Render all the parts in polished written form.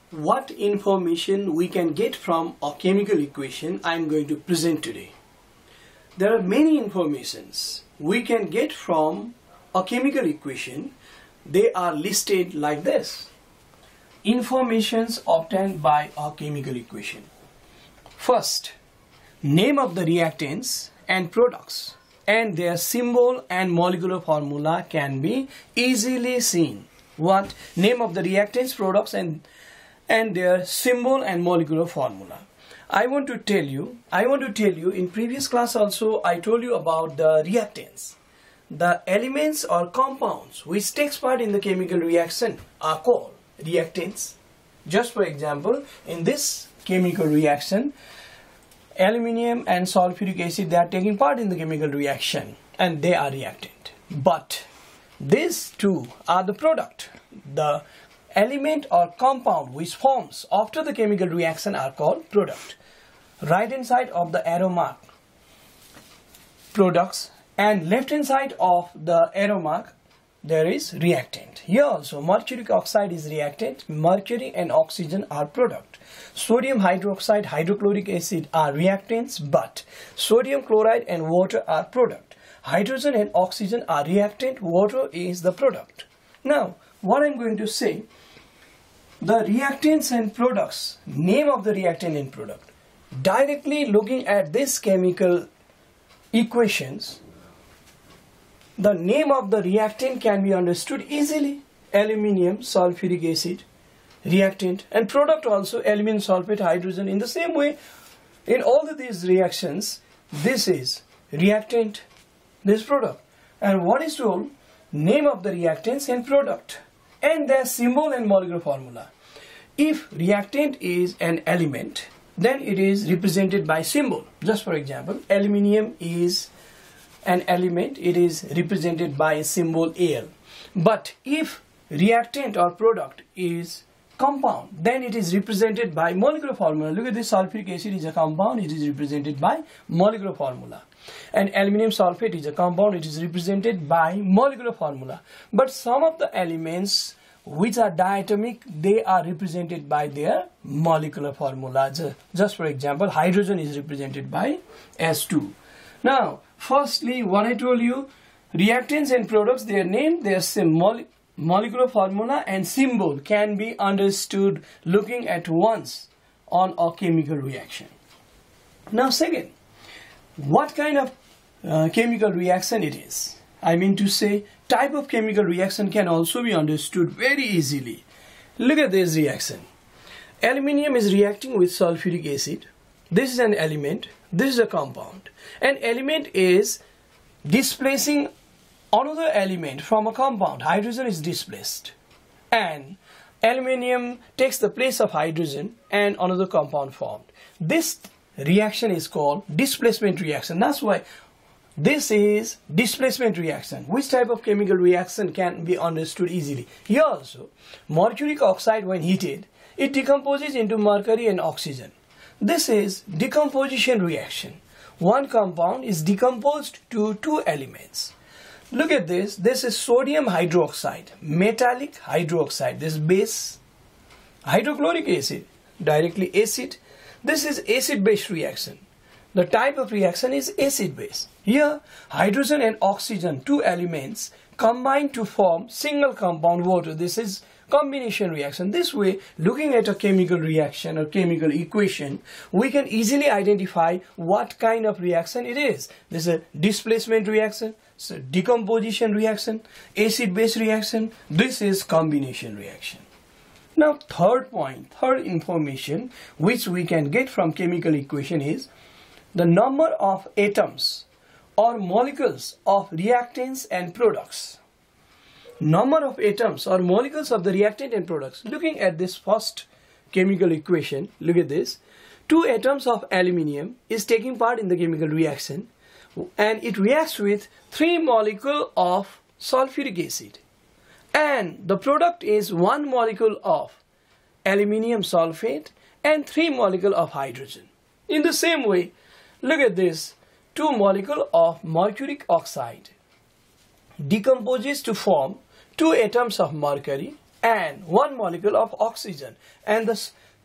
What information we can get from a chemical equation I am going to present today. There are many informations we can get from a chemical equation. They are listed like this. Informations obtained by a chemical equation. First, name of the reactants and products and their symbol and molecular formula can be easily seen. What? Name of the reactants, products and their symbol and molecular formula. I want to tell you in previous class also I told you about the reactants. The elements or compounds which takes part in the chemical reaction are called reactants. Just for example, in this chemical reaction, aluminium and sulfuric acid, they are taking part in the chemical reaction and they are reactant. But these two are the product. The element or compound which forms after the chemical reaction are called product. Right hand side of the arrow mark, products, and left hand side of the arrow mark, there is reactant. Here also mercuric oxide is reactant, mercury and oxygen are product. Sodium hydroxide, hydrochloric acid are reactants, but sodium chloride and water are product. Hydrogen and oxygen are reactant, water is the product. Now, what I'm going to say, the reactants and products, name of the reactant and product. Directly looking at this chemical equations, the name of the reactant can be understood easily. Aluminium, sulfuric acid, reactant, and product also aluminum sulfate, hydrogen. In the same way, in all of these reactions, this is reactant, this product. And what is told? Name of the reactants and product and their symbol and molecular formula. If reactant is an element, then it is represented by symbol. Just for example, aluminium is an element, it is represented by a symbol Al. But if reactant or product is compound, then it is represented by molecular formula. Look at this, sulfuric acid is a compound, it is represented by molecular formula. And aluminium sulfate is a compound, it is represented by molecular formula. But some of the elements which are diatomic, they are represented by their molecular formula. Just for example, hydrogen is represented by S2. Now, firstly, what I told you, reactants and products, their name, their molecular formula and symbol can be understood looking at once on a chemical reaction. Now, second, what kind of chemical reaction it is? I mean to say, type of chemical reaction can also be understood very easily. Look at this reaction. Aluminium is reacting with sulfuric acid. This is an element, this is a compound. An element is displacing another element from a compound. Hydrogen is displaced. And aluminium takes the place of hydrogen and another compound formed. This reaction is called displacement reaction. That's why this is displacement reaction. Which type of chemical reaction can be understood easily? Here also, mercuric oxide when heated, it decomposes into mercury and oxygen. This is decomposition reaction. One compound is decomposed to two elements. Look at this. This is sodium hydroxide, metallic hydroxide. This base, hydrochloric acid, directly acid. This is acid-base reaction. The type of reaction is acid-base. Here, hydrogen and oxygen, two elements, combine to form single compound water. This is combination reaction. This way, looking at a chemical reaction or chemical equation, we can easily identify what kind of reaction it is. This is a displacement reaction, so decomposition reaction, acid-base reaction. This is combination reaction. Now, third point, third information which we can get from chemical equation is the number of atoms or molecules of reactants and products. Number of atoms or molecules of the reactant and products. Looking at this first chemical equation, look at this. 2 atoms of aluminium is taking part in the chemical reaction and it reacts with 3 molecules of sulfuric acid. And the product is 1 molecule of aluminium sulfate and 3 molecules of hydrogen. In the same way, look at this, 2 molecules of mercuric oxide decomposes to form 2 atoms of mercury and 1 molecule of oxygen. And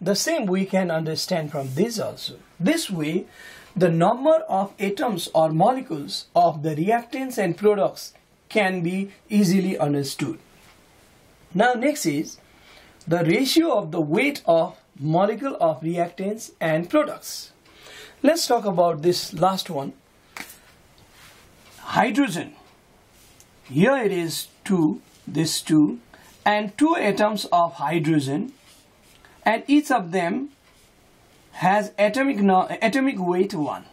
the same we can understand from this also. This way, the number of atoms or molecules of the reactants and products can be easily understood. Now next is the ratio of the weight of molecule of reactants and products. Let's talk about this last one. Hydrogen. Here it is 2, this 2, and 2 atoms of hydrogen, and each of them has atomic weight 1.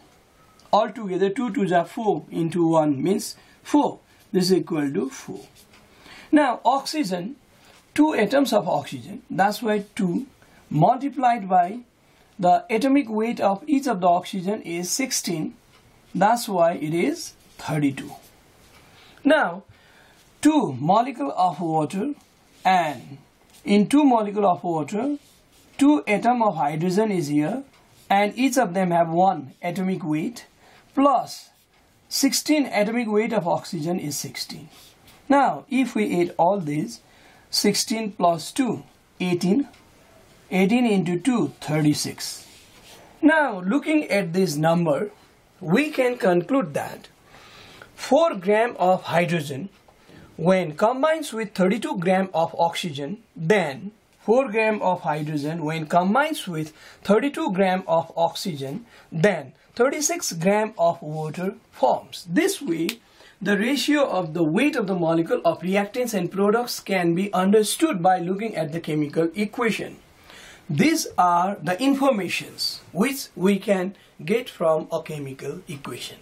Altogether 2 2s are 4 into 1 means 4. This is equal to 4. Now oxygen, 2 atoms of oxygen, that's why 2 multiplied by the atomic weight of each of the oxygen is 16. That's why it is 32. Now 2 molecule of water, and in 2 molecule of water 2 atom of hydrogen is here, and each of them have 1 atomic weight, plus 16 atomic weight of oxygen is 16. Now if we add all these, 16 plus 2, 18. 18 into 2, 36. Now looking at this number, we can conclude that 4 gram of hydrogen when combines with 32 gram of oxygen, then 4 gram of hydrogen when combines with 32 gram of oxygen, then 36 gram of water forms. This way, the ratio of the weight of the molecule of reactants and products can be understood by looking at the chemical equation. These are the informations which we can get from a chemical equation.